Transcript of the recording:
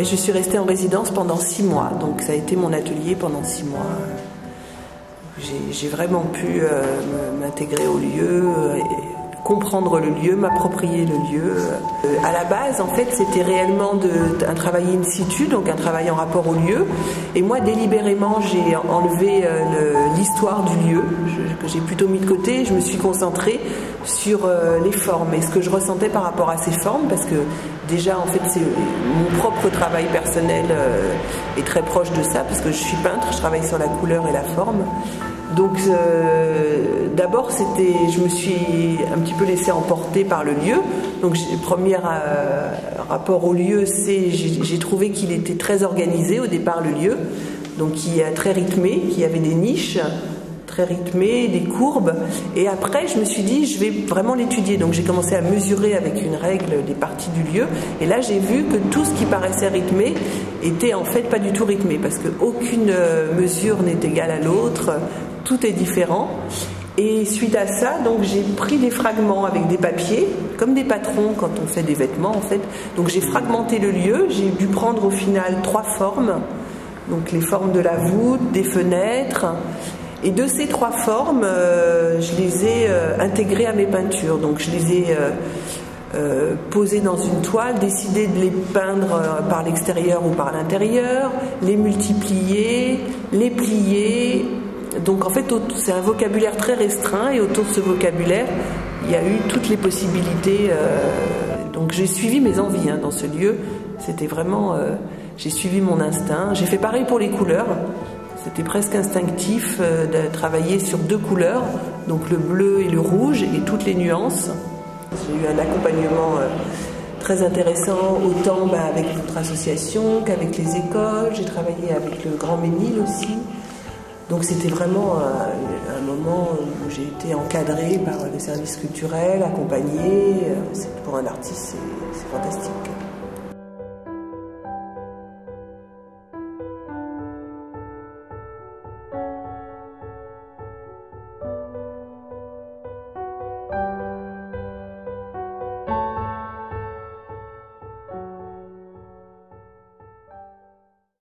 Mais je suis restée en résidence pendant 6 mois, donc ça a été mon atelier pendant 6 mois. J'ai vraiment pu m'intégrer au lieu, comprendre le lieu, m'approprier le lieu. À la base, en fait, c'était réellement un travail in situ, donc un travail en rapport au lieu. Et moi, délibérément, j'ai enlevé l'histoire du lieu, que j'ai plutôt mis de côté. Je me suis concentrée sur les formes et ce que je ressentais par rapport à ces formes, parce que déjà, en fait, c'est mon propre travail personnel est très proche de ça, parce que je suis peintre, je travaille sur la couleur et la forme. Donc d'abord je me suis un petit peu laissée emporter par le lieu. Donc premier rapport au lieu, j'ai trouvé qu'il était très organisé au départ, le lieu, donc qui est très rythmé, qui avait des niches très rythmées, des courbes, et après je me suis dit je vais vraiment l'étudier. Donc j'ai commencé à mesurer avec une règle les parties du lieu, et là j'ai vu que tout ce qui paraissait rythmé était en fait pas du tout rythmé, parce qu'aucune mesure n'est égale à l'autre. Tout est différent. Et suite à ça, donc j'ai pris des fragments avec des papiers, comme des patrons quand on fait des vêtements en fait. Donc j'ai fragmenté le lieu, j'ai dû prendre au final 3 formes. Donc les formes de la voûte, des fenêtres. Et de ces 3 formes, je les ai intégrées à mes peintures. Donc je les ai posées dans une toile, décidé de les peindre par l'extérieur ou par l'intérieur, les multiplier, les plier. Donc en fait, c'est un vocabulaire très restreint, et autour de ce vocabulaire, il y a eu toutes les possibilités. Donc j'ai suivi mes envies dans ce lieu. C'était vraiment... j'ai suivi mon instinct. J'ai fait pareil pour les couleurs. C'était presque instinctif de travailler sur 2 couleurs, donc le bleu et le rouge, et toutes les nuances. J'ai eu un accompagnement très intéressant, autant avec votre association qu'avec les écoles. J'ai travaillé avec le Grand Ménil aussi. Donc c'était vraiment un moment où j'ai été encadrée par les services culturels, accompagnée. Pour un artiste, c'est fantastique.